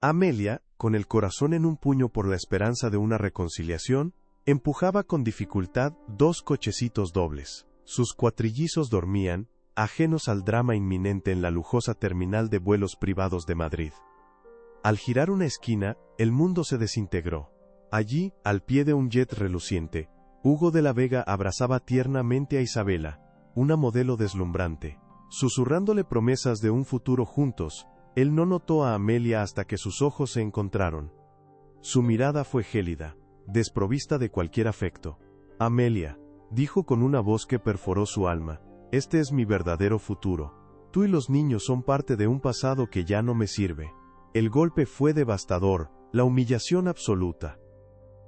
Amelia, con el corazón en un puño por la esperanza de una reconciliación, empujaba con dificultad 2 cochecitos dobles. Sus cuatrillizos dormían, ajenos al drama inminente en la lujosa terminal de vuelos privados de Madrid. Al girar una esquina, el mundo se desintegró. Allí, al pie de un jet reluciente, Hugo de la Vega abrazaba tiernamente a Isabela, una modelo deslumbrante. Susurrándole promesas de un futuro juntos, él no notó a Amelia hasta que sus ojos se encontraron. Su mirada fue gélida, desprovista de cualquier afecto. Amelia, dijo con una voz que perforó su alma, este es mi verdadero futuro. Tú y los niños son parte de un pasado que ya no me sirve. El golpe fue devastador, la humillación absoluta.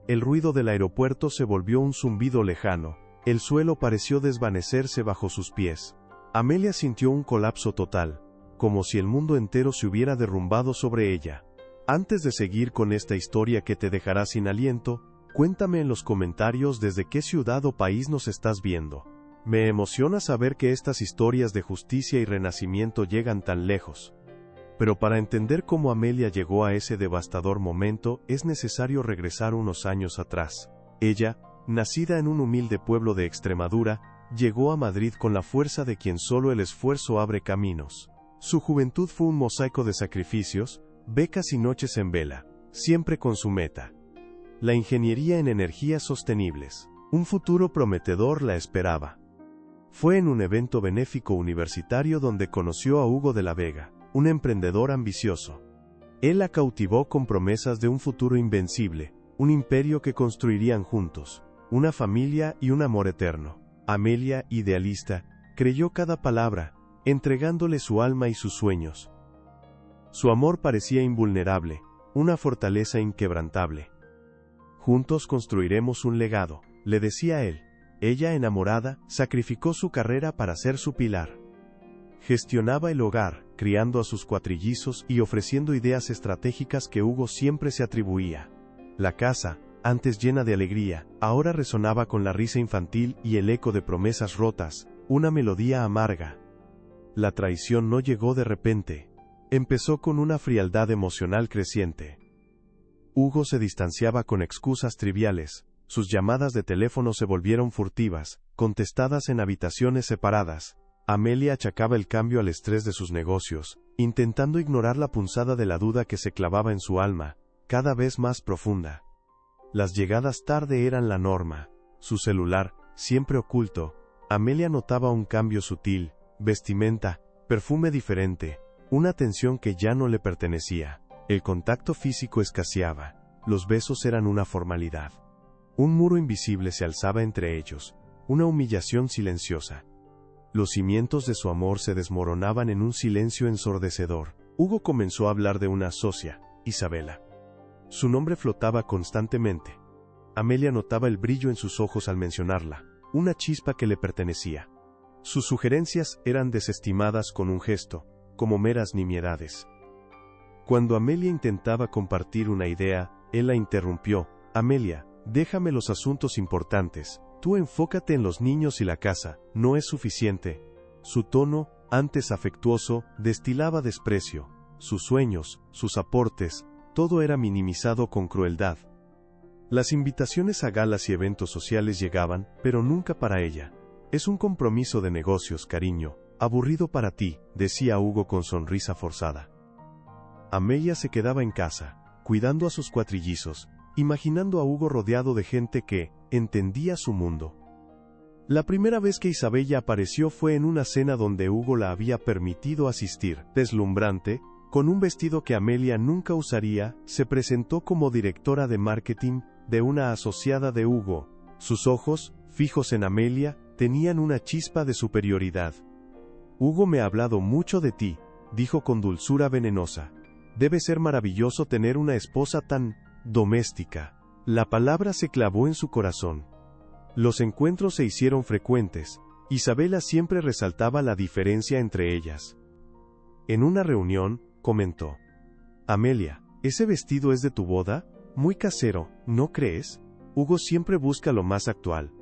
El ruido del aeropuerto se volvió un zumbido lejano, el suelo pareció desvanecerse bajo sus pies. Amelia sintió un colapso total, como si el mundo entero se hubiera derrumbado sobre ella. Antes de seguir con esta historia que te dejará sin aliento, cuéntame en los comentarios desde qué ciudad o país nos estás viendo. Me emociona saber que estas historias de justicia y renacimiento llegan tan lejos. Pero para entender cómo Amelia llegó a ese devastador momento, es necesario regresar unos años atrás. Ella, nacida en un humilde pueblo de Extremadura, llegó a Madrid con la fuerza de quien solo el esfuerzo abre caminos. Su juventud fue un mosaico de sacrificios, becas y noches en vela, siempre con su meta: la ingeniería en energías sostenibles. Un futuro prometedor la esperaba. Fue en un evento benéfico universitario donde conoció a Hugo de la Vega, un emprendedor ambicioso. Él la cautivó con promesas de un futuro invencible, un imperio que construirían juntos, una familia y un amor eterno. Amelia, idealista, creyó cada palabra, entregándole su alma y sus sueños. Su amor parecía invulnerable, una fortaleza inquebrantable. Juntos construiremos un legado, le decía él. Ella, enamorada, sacrificó su carrera para ser su pilar. Gestionaba el hogar, criando a sus cuatrillizos y ofreciendo ideas estratégicas que Hugo siempre se atribuía. La casa, antes llena de alegría, ahora resonaba con la risa infantil y el eco de promesas rotas, una melodía amarga. La traición no llegó de repente. Empezó con una frialdad emocional creciente. Hugo se distanciaba con excusas triviales, sus llamadas de teléfono se volvieron furtivas, contestadas en habitaciones separadas. Amelia achacaba el cambio al estrés de sus negocios, intentando ignorar la punzada de la duda que se clavaba en su alma, cada vez más profunda. Las llegadas tarde eran la norma. Su celular, siempre oculto. Amelia notaba un cambio sutil, vestimenta, perfume diferente, una atención que ya no le pertenecía. El contacto físico escaseaba, los besos eran una formalidad. Un muro invisible se alzaba entre ellos, una humillación silenciosa. Los cimientos de su amor se desmoronaban en un silencio ensordecedor. Hugo comenzó a hablar de una socia, Isabela. Su nombre flotaba constantemente. Amelia notaba el brillo en sus ojos al mencionarla, una chispa que le pertenecía. Sus sugerencias eran desestimadas con un gesto, como meras nimiedades. Cuando Amelia intentaba compartir una idea, él la interrumpió. Amelia, déjame los asuntos importantes. Tú enfócate en los niños y la casa, no es suficiente. Su tono, antes afectuoso, destilaba desprecio. Sus sueños, sus aportes, todo era minimizado con crueldad. Las invitaciones a galas y eventos sociales llegaban, pero nunca para ella. Es un compromiso de negocios, cariño, aburrido para ti, decía Hugo con sonrisa forzada. Amelia se quedaba en casa, cuidando a sus cuatrillizos, imaginando a Hugo rodeado de gente que entendía su mundo. La primera vez que Isabella apareció fue en una cena donde Hugo la había permitido asistir. Deslumbrante, con un vestido que Amelia nunca usaría, se presentó como directora de marketing de una asociada de Hugo. Sus ojos, fijos en Amelia, tenían una chispa de superioridad. Hugo me ha hablado mucho de ti, dijo con dulzura venenosa. Debe ser maravilloso tener una esposa tan doméstica. La palabra se clavó en su corazón. Los encuentros se hicieron frecuentes. Isabela siempre resaltaba la diferencia entre ellas. En una reunión, comentó: Amelia, ¿ese vestido es de tu boda? Muy casero, ¿no crees? Hugo siempre busca lo más actual.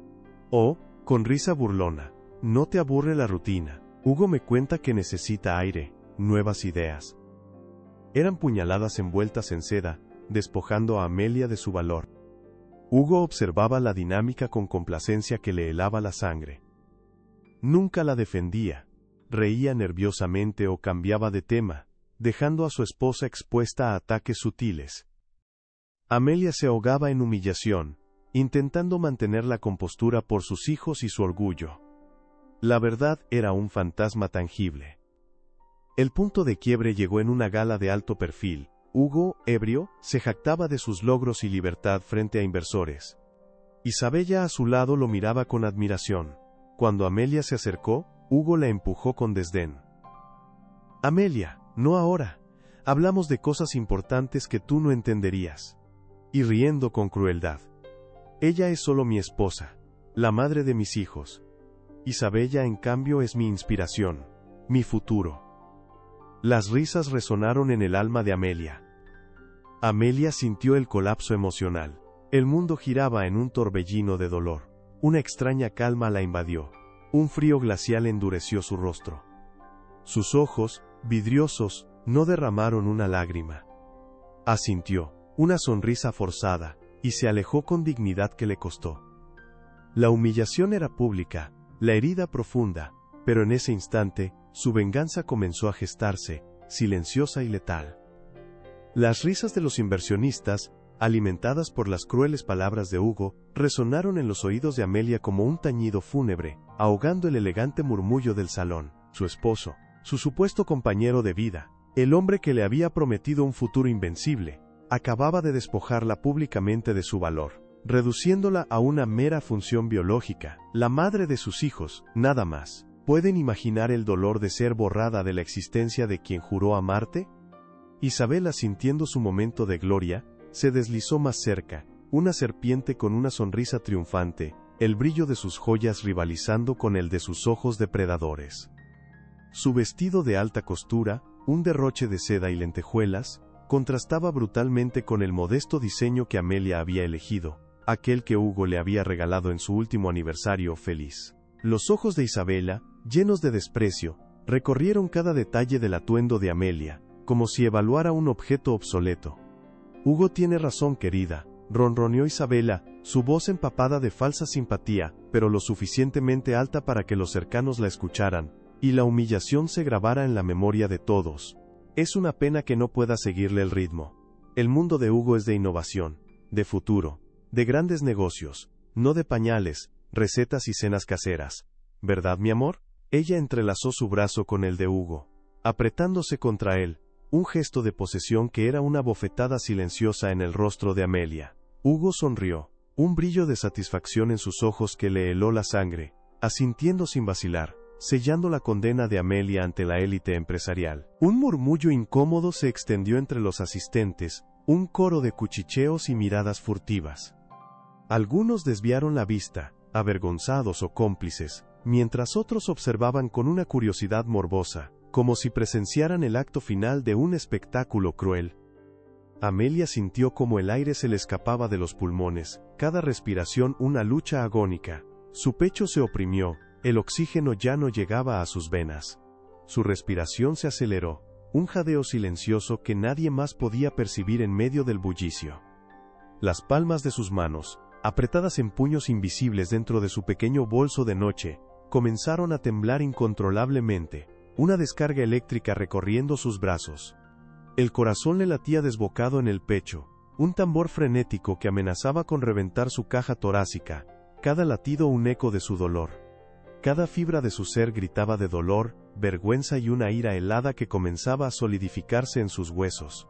Oh, con risa burlona, ¿no te aburre la rutina? Hugo me cuenta que necesita aire, nuevas ideas. Eran puñaladas envueltas en seda, despojando a Amelia de su valor. Hugo observaba la dinámica con complacencia que le helaba la sangre. Nunca la defendía, reía nerviosamente o cambiaba de tema, dejando a su esposa expuesta a ataques sutiles. Amelia se ahogaba en humillación, intentando mantener la compostura por sus hijos y su orgullo. La verdad era un fantasma tangible. El punto de quiebre llegó en una gala de alto perfil. Hugo, ebrio, se jactaba de sus logros y libertad frente a inversores. Isabella a su lado lo miraba con admiración. Cuando Amelia se acercó, Hugo la empujó con desdén. «Amelia, no ahora. Hablamos de cosas importantes que tú no entenderías». Y riendo con crueldad. «Ella es solo mi esposa, la madre de mis hijos. Isabella, en cambio, es mi inspiración, mi futuro». Las risas resonaron en el alma de Amelia. Amelia sintió el colapso emocional. El mundo giraba en un torbellino de dolor. Una extraña calma la invadió. Un frío glacial endureció su rostro. Sus ojos, vidriosos, no derramaron una lágrima. Asintió, una sonrisa forzada, y se alejó con dignidad que le costó. La humillación era pública, la herida profunda, pero en ese instante, su venganza comenzó a gestarse, silenciosa y letal. Las risas de los inversionistas, alimentadas por las crueles palabras de Hugo, resonaron en los oídos de Amelia como un tañido fúnebre, ahogando el elegante murmullo del salón. Su esposo, su supuesto compañero de vida, el hombre que le había prometido un futuro invencible, acababa de despojarla públicamente de su valor, reduciéndola a una mera función biológica, la madre de sus hijos, nada más. ¿Pueden imaginar el dolor de ser borrada de la existencia de quien juró amarte? Isabela, sintiendo su momento de gloria, se deslizó más cerca, una serpiente con una sonrisa triunfante, el brillo de sus joyas rivalizando con el de sus ojos depredadores. Su vestido de alta costura, un derroche de seda y lentejuelas, contrastaba brutalmente con el modesto diseño que Amelia había elegido, aquel que Hugo le había regalado en su último aniversario feliz. Los ojos de Isabela, llenos de desprecio, recorrieron cada detalle del atuendo de Amelia, como si evaluara un objeto obsoleto. «Hugo tiene razón, querida», ronroneó Isabela, su voz empapada de falsa simpatía, pero lo suficientemente alta para que los cercanos la escucharan, y la humillación se grabara en la memoria de todos. «Es una pena que no pueda seguirle el ritmo. El mundo de Hugo es de innovación, de futuro, de grandes negocios, no de pañales, recetas y cenas caseras. ¿Verdad, mi amor?». Ella entrelazó su brazo con el de Hugo, apretándose contra él, un gesto de posesión que era una bofetada silenciosa en el rostro de Amelia. Hugo sonrió, un brillo de satisfacción en sus ojos que le heló la sangre, asintiendo sin vacilar, sellando la condena de Amelia ante la élite empresarial. Un murmullo incómodo se extendió entre los asistentes, un coro de cuchicheos y miradas furtivas. Algunos desviaron la vista, avergonzados o cómplices, mientras otros observaban con una curiosidad morbosa, como si presenciaran el acto final de un espectáculo cruel. Amelia sintió como el aire se le escapaba de los pulmones, cada respiración una lucha agónica. Su pecho se oprimió, el oxígeno ya no llegaba a sus venas. Su respiración se aceleró, un jadeo silencioso que nadie más podía percibir en medio del bullicio. Las palmas de sus manos, apretadas en puños invisibles dentro de su pequeño bolso de noche, comenzaron a temblar incontrolablemente, una descarga eléctrica recorriendo sus brazos. El corazón le latía desbocado en el pecho, un tambor frenético que amenazaba con reventar su caja torácica, cada latido un eco de su dolor. Cada fibra de su ser gritaba de dolor, vergüenza y una ira helada que comenzaba a solidificarse en sus huesos.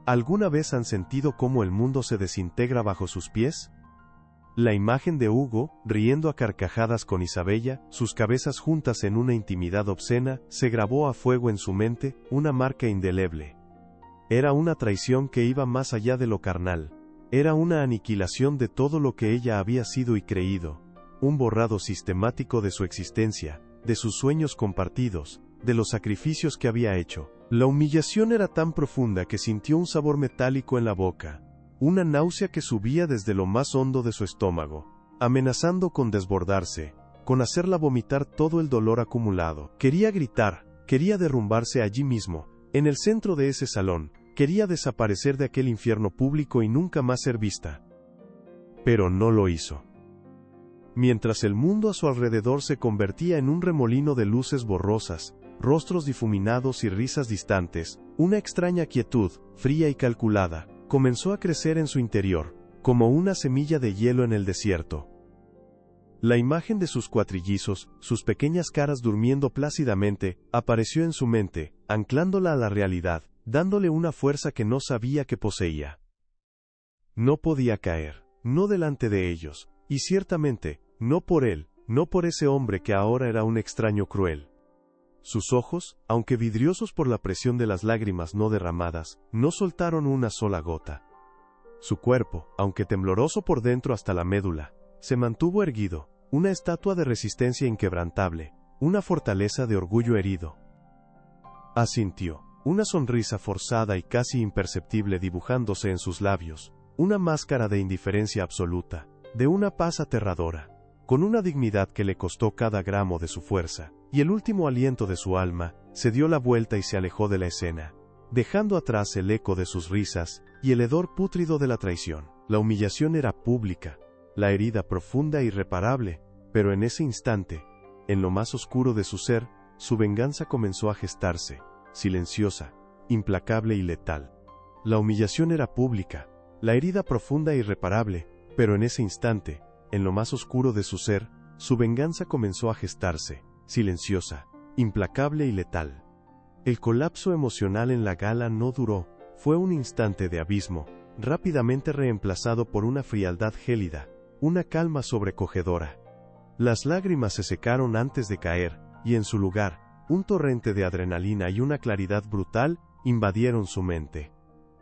¿Alguna vez han sentido cómo el mundo se desintegra bajo sus pies? La imagen de Hugo, riendo a carcajadas con Isabella, sus cabezas juntas en una intimidad obscena, se grabó a fuego en su mente, una marca indeleble. Era una traición que iba más allá de lo carnal. Era una aniquilación de todo lo que ella había sido y creído. Un borrado sistemático de su existencia, de sus sueños compartidos, de los sacrificios que había hecho. La humillación era tan profunda que sintió un sabor metálico en la boca. Una náusea que subía desde lo más hondo de su estómago, amenazando con desbordarse, con hacerla vomitar todo el dolor acumulado. Quería gritar, quería derrumbarse allí mismo, En el centro de ese salón, quería desaparecer de aquel infierno público y nunca más ser vista. Pero no lo hizo. Mientras el mundo a su alrededor se convertía en un remolino de luces borrosas, rostros difuminados y risas distantes, una extraña quietud, fría y calculada, comenzó a crecer en su interior, como una semilla de hielo en el desierto. La imagen de sus cuatrillizos, sus pequeñas caras durmiendo plácidamente, apareció en su mente, anclándola a la realidad, dándole una fuerza que no sabía que poseía. No podía caer, no delante de ellos, y ciertamente, no por él, no por ese hombre que ahora era un extraño cruel. Sus ojos, aunque vidriosos por la presión de las lágrimas no derramadas, no soltaron una sola gota. Su cuerpo, aunque tembloroso por dentro hasta la médula, se mantuvo erguido, una estatua de resistencia inquebrantable, una fortaleza de orgullo herido. Asintió, una sonrisa forzada y casi imperceptible dibujándose en sus labios, una máscara de indiferencia absoluta, de una paz aterradora, con una dignidad que le costó cada gramo de su fuerza, y el último aliento de su alma, se dio la vuelta y se alejó de la escena, dejando atrás el eco de sus risas, y el hedor pútrido de la traición. La humillación era pública, la herida profunda e irreparable, pero en ese instante, en lo más oscuro de su ser, su venganza comenzó a gestarse, silenciosa, implacable y letal. La humillación era pública, la herida profunda e irreparable, pero en ese instante, en lo más oscuro de su ser, su venganza comenzó a gestarse, silenciosa, implacable y letal. El colapso emocional en la gala no duró, fue un instante de abismo, rápidamente reemplazado por una frialdad gélida, una calma sobrecogedora. Las lágrimas se secaron antes de caer, y en su lugar, un torrente de adrenalina y una claridad brutal invadieron su mente.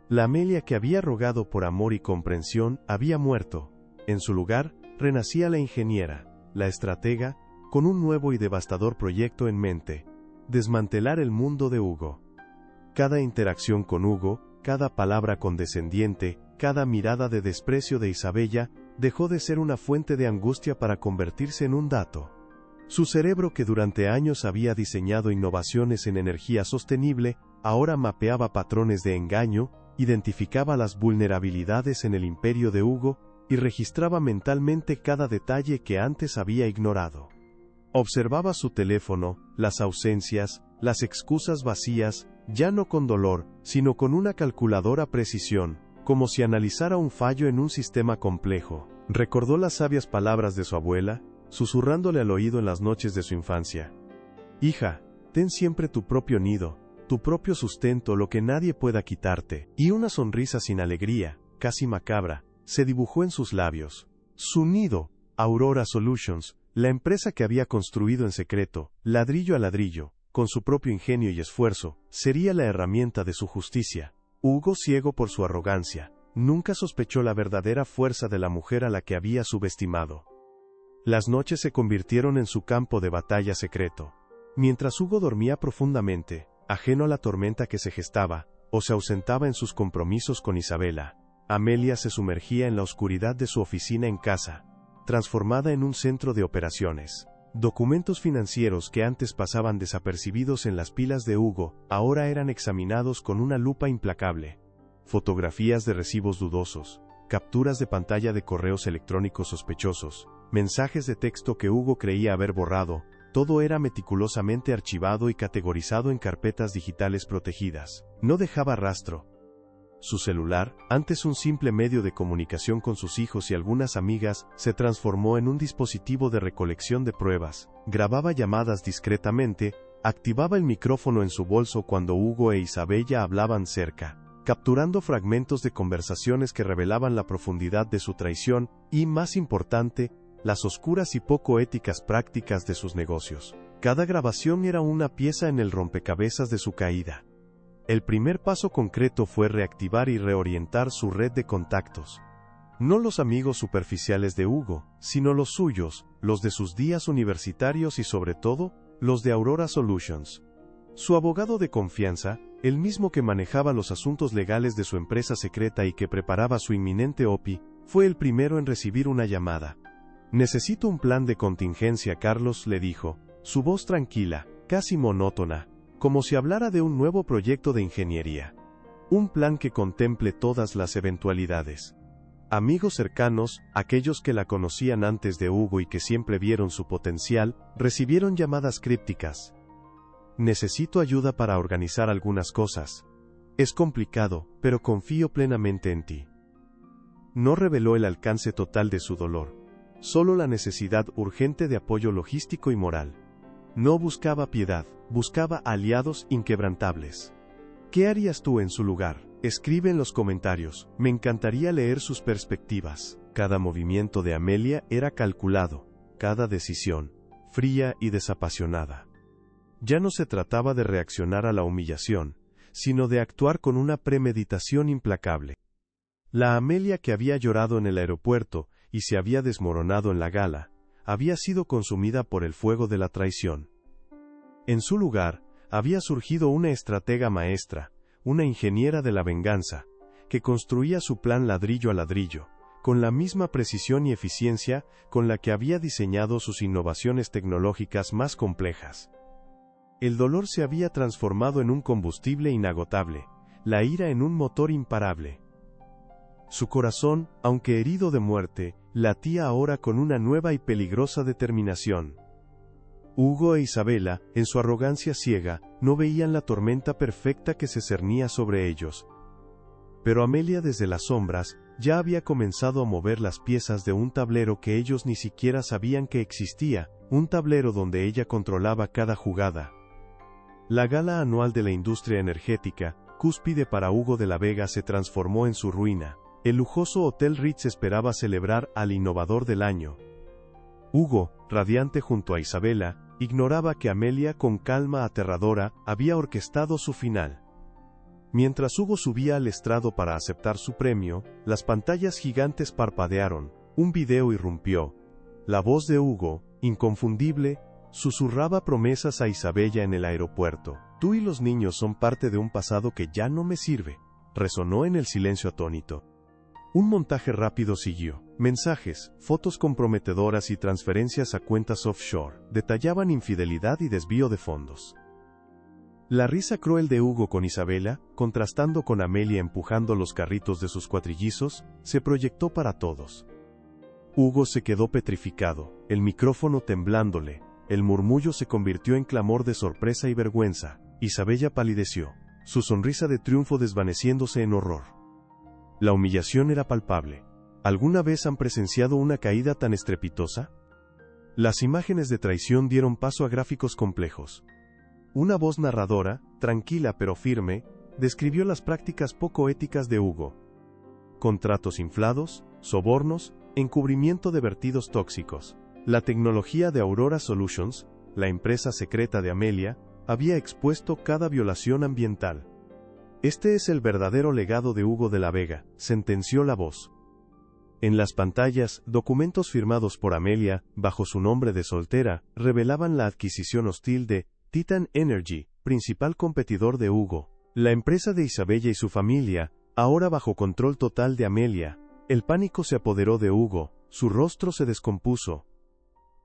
La Amelia que había rogado por amor y comprensión había muerto. En su lugar, renacía la ingeniera, la estratega, con un nuevo y devastador proyecto en mente: desmantelar el mundo de Hugo. Cada interacción con Hugo, cada palabra condescendiente, cada mirada de desprecio de Isabella, dejó de ser una fuente de angustia para convertirse en un dato. Su cerebro, que durante años había diseñado innovaciones en energía sostenible, ahora mapeaba patrones de engaño, identificaba las vulnerabilidades en el imperio de Hugo, y registraba mentalmente cada detalle que antes había ignorado. Observaba su teléfono, las ausencias, las excusas vacías, ya no con dolor, sino con una calculadora precisión, como si analizara un fallo en un sistema complejo. Recordó las sabias palabras de su abuela, susurrándole al oído en las noches de su infancia: hija, ten siempre tu propio nido, tu propio sustento, lo que nadie pueda quitarte. Y una sonrisa sin alegría, casi macabra, se dibujó en sus labios. Su nido, Aurora Solutions, la empresa que había construido en secreto, ladrillo a ladrillo, con su propio ingenio y esfuerzo, sería la herramienta de su justicia. Hugo, ciego por su arrogancia, nunca sospechó la verdadera fuerza de la mujer a la que había subestimado. Las noches se convirtieron en su campo de batalla secreto. Mientras Hugo dormía profundamente, ajeno a la tormenta que se gestaba, o se ausentaba en sus compromisos con Isabella, Amelia se sumergía en la oscuridad de su oficina en casa, transformada en un centro de operaciones. Documentos financieros que antes pasaban desapercibidos en las pilas de Hugo, ahora eran examinados con una lupa implacable. Fotografías de recibos dudosos, capturas de pantalla de correos electrónicos sospechosos, mensajes de texto que Hugo creía haber borrado, todo era meticulosamente archivado y categorizado en carpetas digitales protegidas. No dejaba rastro. Su celular, antes un simple medio de comunicación con sus hijos y algunas amigas, se transformó en un dispositivo de recolección de pruebas. Grababa llamadas discretamente, activaba el micrófono en su bolso cuando Hugo e Isabella hablaban cerca, capturando fragmentos de conversaciones que revelaban la profundidad de su traición y, más importante, las oscuras y poco éticas prácticas de sus negocios. Cada grabación era una pieza en el rompecabezas de su caída. El primer paso concreto fue reactivar y reorientar su red de contactos. No los amigos superficiales de Hugo, sino los suyos, los de sus días universitarios y sobre todo, los de Aurora Solutions. Su abogado de confianza, el mismo que manejaba los asuntos legales de su empresa secreta y que preparaba su inminente OPI, fue el primero en recibir una llamada. «Necesito un plan de contingencia, Carlos», le dijo, su voz tranquila, casi monótona. como si hablara de un nuevo proyecto de ingeniería. Un plan que contemple todas las eventualidades. Amigos cercanos, aquellos que la conocían antes de Hugo y que siempre vieron su potencial, recibieron llamadas crípticas. Necesito ayuda para organizar algunas cosas. Es complicado, pero confío plenamente en ti. No reveló el alcance total de su dolor, solo la necesidad urgente de apoyo logístico y moral. No buscaba piedad, buscaba aliados inquebrantables. ¿Qué harías tú en su lugar? Escribe en los comentarios, me encantaría leer sus perspectivas. Cada movimiento de Amelia era calculado, cada decisión, fría y desapasionada. Ya no se trataba de reaccionar a la humillación, sino de actuar con una premeditación implacable. La Amelia que había llorado en el aeropuerto y se había desmoronado en la gala, había sido consumida por el fuego de la traición. En su lugar, había surgido una estratega maestra, una ingeniera de la venganza, que construía su plan ladrillo a ladrillo, con la misma precisión y eficiencia con la que había diseñado sus innovaciones tecnológicas más complejas. El dolor se había transformado en un combustible inagotable, la ira en un motor imparable. Su corazón, aunque herido de muerte, latía ahora con una nueva y peligrosa determinación. Hugo e Isabela, en su arrogancia ciega, no veían la tormenta perfecta que se cernía sobre ellos. Pero Amelia desde las sombras, ya había comenzado a mover las piezas de un tablero que ellos ni siquiera sabían que existía, un tablero donde ella controlaba cada jugada. La gala anual de la industria energética, cúspide para Hugo de la Vega, se transformó en su ruina. El lujoso Hotel Ritz esperaba celebrar al innovador del año. Hugo, radiante junto a Isabela, ignoraba que Amelia, con calma aterradora, había orquestado su final. Mientras Hugo subía al estrado para aceptar su premio, las pantallas gigantes parpadearon, un video irrumpió. La voz de Hugo, inconfundible, susurraba promesas a Isabella en el aeropuerto. Tú y los niños son parte de un pasado que ya no me sirve, resonó en el silencio atónito. Un montaje rápido siguió. Mensajes, fotos comprometedoras y transferencias a cuentas offshore detallaban infidelidad y desvío de fondos. La risa cruel de Hugo con Isabela, contrastando con Amelia empujando los carritos de sus cuatrillizos, se proyectó para todos. Hugo se quedó petrificado, el micrófono temblándole, el murmullo se convirtió en clamor de sorpresa y vergüenza. Isabella palideció, su sonrisa de triunfo desvaneciéndose en horror. La humillación era palpable. ¿Alguna vez han presenciado una caída tan estrepitosa? Las imágenes de traición dieron paso a gráficos complejos. Una voz narradora, tranquila pero firme, describió las prácticas poco éticas de Hugo. Contratos inflados, sobornos, encubrimiento de vertidos tóxicos. La tecnología de Aurora Solutions, la empresa secreta de Amelia, había expuesto cada violación ambiental. Este es el verdadero legado de Hugo de la Vega, sentenció la voz. En las pantallas, documentos firmados por Amelia, bajo su nombre de soltera, revelaban la adquisición hostil de Titan Energy, principal competidor de Hugo. La empresa de Isabella y su familia, ahora bajo control total de Amelia. El pánico se apoderó de Hugo, su rostro se descompuso.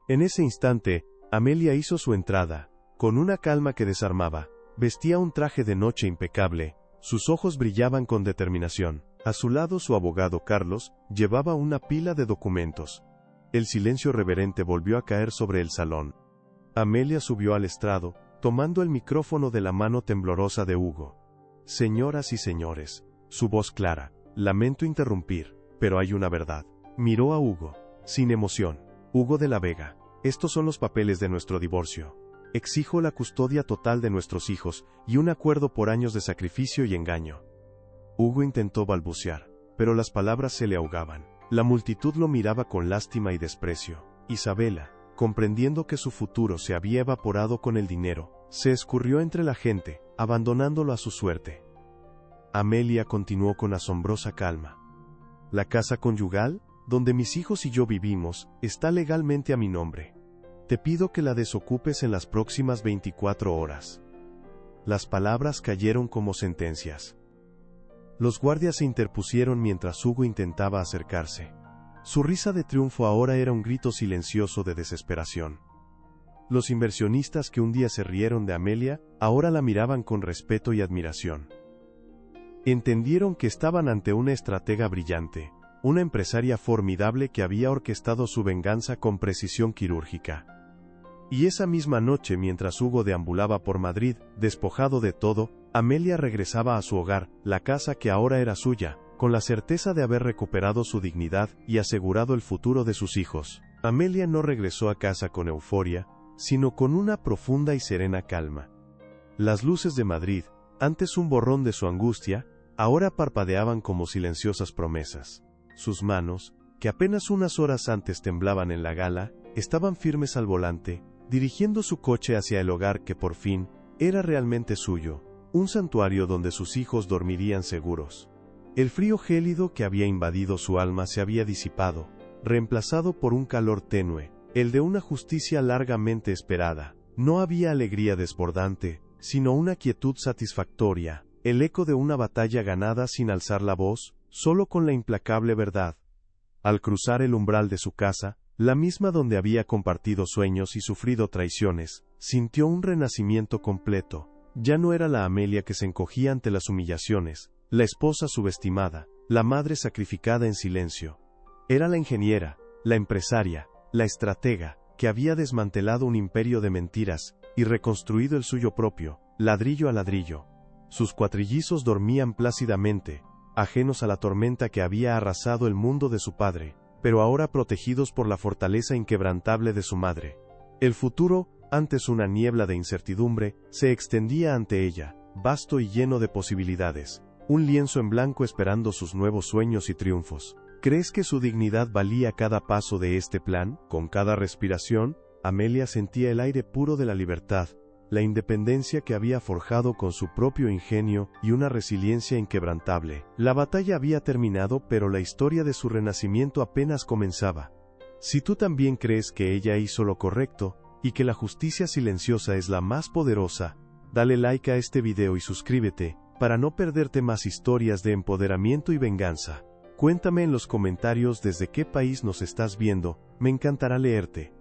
En ese instante, Amelia hizo su entrada, con una calma que desarmaba. Vestía un traje de noche impecable, sus ojos brillaban con determinación. A su lado su abogado Carlos, llevaba una pila de documentos. El silencio reverente volvió a caer sobre el salón. Amelia subió al estrado, tomando el micrófono de la mano temblorosa de Hugo. Señoras y señores, su voz clara, lamento interrumpir, pero hay una verdad. Miró a Hugo, sin emoción. Hugo de la Vega, estos son los papeles de nuestro divorcio. Exijo la custodia total de nuestros hijos y un acuerdo por años de sacrificio y engaño. Hugo intentó balbucear, pero las palabras se le ahogaban. La multitud lo miraba con lástima y desprecio. Isabela, comprendiendo que su futuro se había evaporado con el dinero, se escurrió entre la gente, abandonándolo a su suerte. Amelia continuó con asombrosa calma. La casa conyugal, donde mis hijos y yo vivimos, está legalmente a mi nombre. Te pido que la desocupes en las próximas 24 horas. Las palabras cayeron como sentencias. Los guardias se interpusieron mientras Hugo intentaba acercarse. Su risa de triunfo ahora era un grito silencioso de desesperación. Los inversionistas que un día se rieron de Amelia, ahora la miraban con respeto y admiración. Entendieron que estaban ante una estratega brillante, una empresaria formidable que había orquestado su venganza con precisión quirúrgica. Y esa misma noche, mientras Hugo deambulaba por Madrid, despojado de todo, Amelia regresaba a su hogar, la casa que ahora era suya, con la certeza de haber recuperado su dignidad y asegurado el futuro de sus hijos. Amelia no regresó a casa con euforia, sino con una profunda y serena calma. Las luces de Madrid, antes un borrón de su angustia, ahora parpadeaban como silenciosas promesas. Sus manos, que apenas unas horas antes temblaban en la gala, estaban firmes al volante, dirigiendo su coche hacia el hogar que por fin era realmente suyo, un santuario donde sus hijos dormirían seguros. El frío gélido que había invadido su alma se había disipado, reemplazado por un calor tenue, el de una justicia largamente esperada. No había alegría desbordante, sino una quietud satisfactoria, el eco de una batalla ganada sin alzar la voz, solo con la implacable verdad. Al cruzar el umbral de su casa, la misma donde había compartido sueños y sufrido traiciones, sintió un renacimiento completo. Ya no era la Amelia que se encogía ante las humillaciones, la esposa subestimada, la madre sacrificada en silencio. Era la ingeniera, la empresaria, la estratega, que había desmantelado un imperio de mentiras y reconstruido el suyo propio, ladrillo a ladrillo. Sus cuatrillizos dormían plácidamente, ajenos a la tormenta que había arrasado el mundo de su padre, pero ahora protegidos por la fortaleza inquebrantable de su madre. El futuro, antes una niebla de incertidumbre, se extendía ante ella, vasto y lleno de posibilidades, un lienzo en blanco esperando sus nuevos sueños y triunfos. ¿Crees que su dignidad valía cada paso de este plan? Con cada respiración, Amelia sentía el aire puro de la libertad, la independencia que había forjado con su propio ingenio y una resiliencia inquebrantable. La batalla había terminado, pero la historia de su renacimiento apenas comenzaba. Si tú también crees que ella hizo lo correcto, y que la justicia silenciosa es la más poderosa, dale like a este video y suscríbete, para no perderte más historias de empoderamiento y venganza. Cuéntame en los comentarios desde qué país nos estás viendo, me encantará leerte.